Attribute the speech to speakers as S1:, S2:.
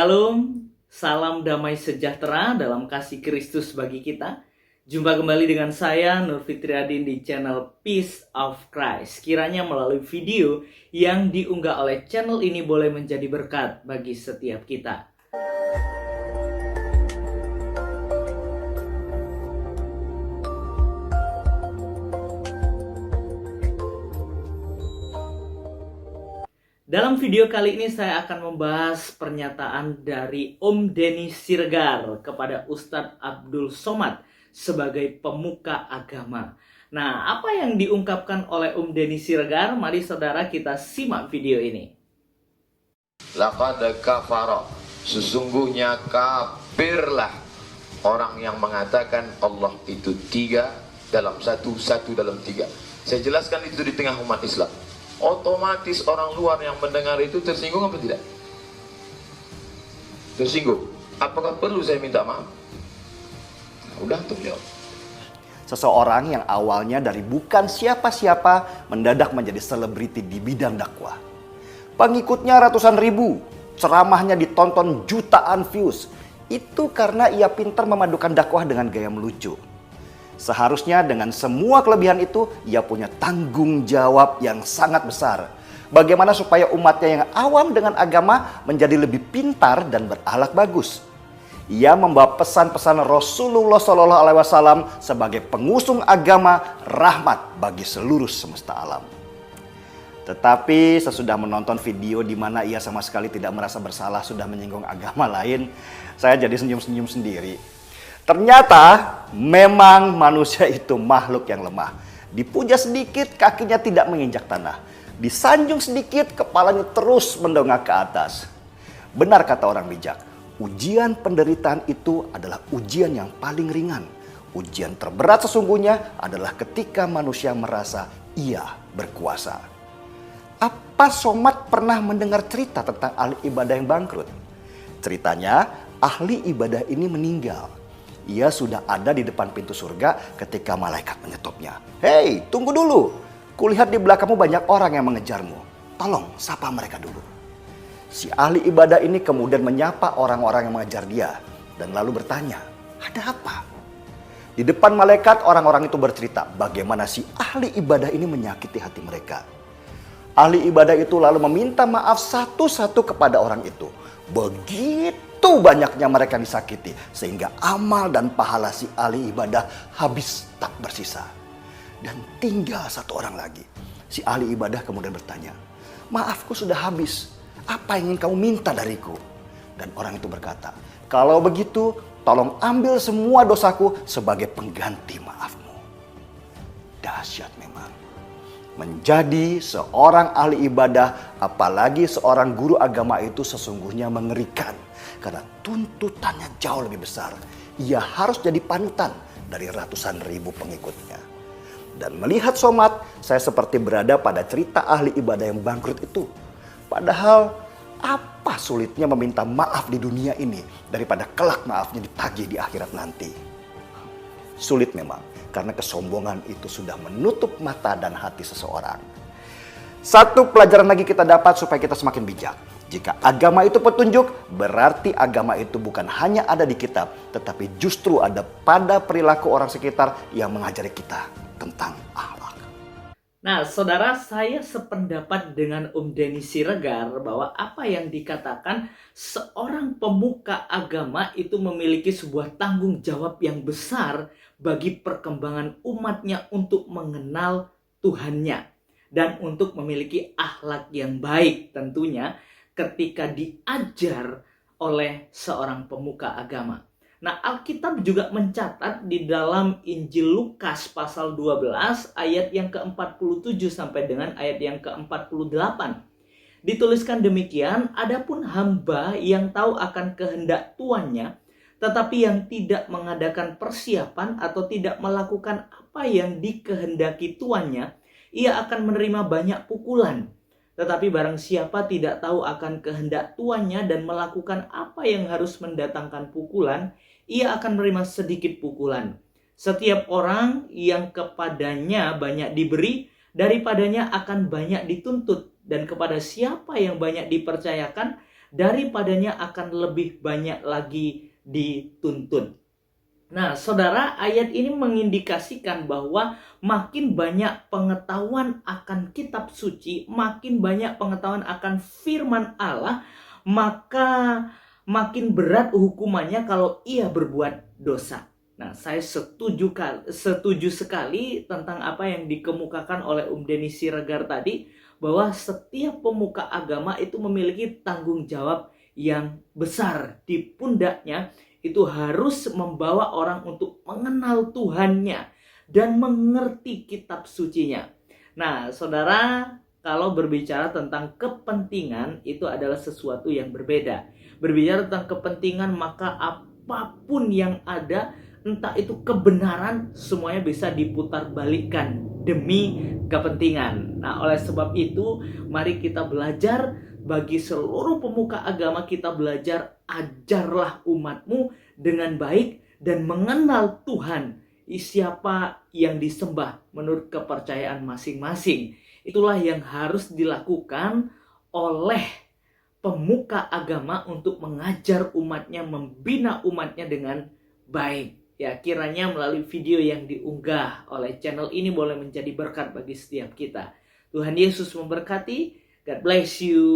S1: Shalom, salam damai sejahtera dalam kasih Kristus bagi kita. Jumpa kembali dengan saya Nur Fitriadin di channel Peace of Christ. Kiranya melalui video yang diunggah oleh channel ini boleh menjadi berkat bagi setiap kita. Dalam video kali ini saya akan membahas pernyataan dari Om Denny Siregar kepada Ustadz Abdul Somad sebagai pemuka agama. Nah, apa yang diungkapkan oleh Om Denny Siregar? Mari saudara kita simak video ini.
S2: Laqad kafara, sesungguhnya kafirlah orang yang mengatakan Allah itu tiga dalam satu, satu dalam tiga. Saya jelaskan itu di tengah umat Islam. Otomatis orang luar yang mendengar itu tersinggung apa tidak? Tersinggung. Apakah perlu saya minta maaf? Nah, udah tuh jawab.
S3: Seseorang yang awalnya dari bukan siapa-siapa mendadak menjadi selebriti di bidang dakwah. Pengikutnya ratusan ribu, ceramahnya ditonton jutaan views. Itu karena ia pintar memadukan dakwah dengan gaya melucu. Seharusnya dengan semua kelebihan itu, ia punya tanggung jawab yang sangat besar. Bagaimana supaya umatnya yang awam dengan agama menjadi lebih pintar dan berakhlak bagus. Ia membawa pesan-pesan Rasulullah SAW sebagai pengusung agama rahmat bagi seluruh semesta alam. Tetapi sesudah menonton video di mana ia sama sekali tidak merasa bersalah sudah menyinggung agama lain, saya jadi senyum-senyum sendiri. Ternyata memang manusia itu makhluk yang lemah. Dipuja sedikit kakinya tidak menginjak tanah. Disanjung sedikit kepalanya terus mendongak ke atas. Benar kata orang bijak, ujian penderitaan itu adalah ujian yang paling ringan. Ujian terberat sesungguhnya adalah ketika manusia merasa ia berkuasa. Apa Somad pernah mendengar cerita tentang ahli ibadah yang bangkrut? Ceritanya ahli ibadah ini meninggal. Ia sudah ada di depan pintu surga ketika malaikat menyetopnya. Hei, tunggu dulu. Kulihat di belakangmu banyak orang yang mengejarmu. Tolong, sapa mereka dulu. Si ahli ibadah ini kemudian menyapa orang-orang yang mengejar dia. Dan lalu bertanya, ada apa? Di depan malaikat orang-orang itu bercerita bagaimana si ahli ibadah ini menyakiti hati mereka. Ahli ibadah itu lalu meminta maaf satu-satu kepada orang itu. Begitu banyaknya mereka disakiti sehingga amal dan pahala si ahli ibadah habis tak bersisa. Dan tinggal satu orang lagi. Si ahli ibadah kemudian bertanya, maafku sudah habis, apa yang ingin kamu minta dariku? Dan orang itu berkata, kalau begitu tolong ambil semua dosaku sebagai pengganti maafmu. Dahsyat memang. Menjadi seorang ahli ibadah, apalagi seorang guru agama itu sesungguhnya mengerikan. Karena tuntutannya jauh lebih besar. Ia harus jadi panutan dari ratusan ribu pengikutnya. Dan melihat Somad, saya seperti berada pada cerita ahli ibadah yang bangkrut itu. Padahal apa sulitnya meminta maaf di dunia ini daripada kelak maafnya ditagih di akhirat nanti. Sulit memang, karena kesombongan itu sudah menutup mata dan hati seseorang. Satu pelajaran lagi kita dapat supaya kita semakin bijak. Jika agama itu petunjuk, berarti agama itu bukan hanya ada di kitab, tetapi justru ada pada perilaku orang sekitar yang mengajari kita tentang akhlak.
S1: Nah, saudara, saya sependapat dengan Om Denny Siregar bahwa apa yang dikatakan seorang pemuka agama itu memiliki sebuah tanggung jawab yang besar bagi perkembangan umatnya untuk mengenal Tuhannya dan untuk memiliki akhlak yang baik tentunya ketika diajar oleh seorang pemuka agama. Nah, Alkitab juga mencatat di dalam Injil Lukas pasal 12 ayat yang ke-47 sampai dengan ayat yang ke-48. Dituliskan demikian, adapun hamba yang tahu akan kehendak tuannya, tetapi yang tidak mengadakan persiapan atau tidak melakukan apa yang dikehendaki tuannya, ia akan menerima banyak pukulan. Tetapi barang siapa tidak tahu akan kehendak tuannya dan melakukan apa yang harus mendatangkan pukulan, ia akan menerima sedikit pukulan. Setiap orang yang kepadanya banyak diberi, daripadanya akan banyak dituntut. Dan kepada siapa yang banyak dipercayakan, daripadanya akan lebih banyak lagi dituntun. Nah, saudara, ayat ini mengindikasikan bahwa makin banyak pengetahuan akan kitab suci, makin banyak pengetahuan akan firman Allah, maka makin berat hukumannya kalau ia berbuat dosa. Nah, saya setuju sekali tentang apa yang dikemukakan oleh Denny Siregar tadi, bahwa setiap pemuka agama itu memiliki tanggung jawab yang besar di pundaknya. Itu harus membawa orang untuk mengenal Tuhannya dan mengerti kitab sucinya. Nah, saudara, kalau berbicara tentang kepentingan, itu adalah sesuatu yang berbeda. Berbicara tentang kepentingan, maka apapun yang ada, entah itu kebenaran, semuanya bisa diputarbalikkan demi kepentingan. Nah, oleh sebab itu, mari kita belajar. Bagi seluruh pemuka agama, kita belajar, ajarlah umatmu dengan baik dan mengenal Tuhan, siapa yang disembah menurut kepercayaan masing-masing. Itulah yang harus dilakukan oleh pemuka agama untuk mengajar umatnya, membina umatnya dengan baik. Ya, kiranya melalui video yang diunggah oleh channel ini boleh menjadi berkat bagi setiap kita. Tuhan Yesus memberkati. God bless you.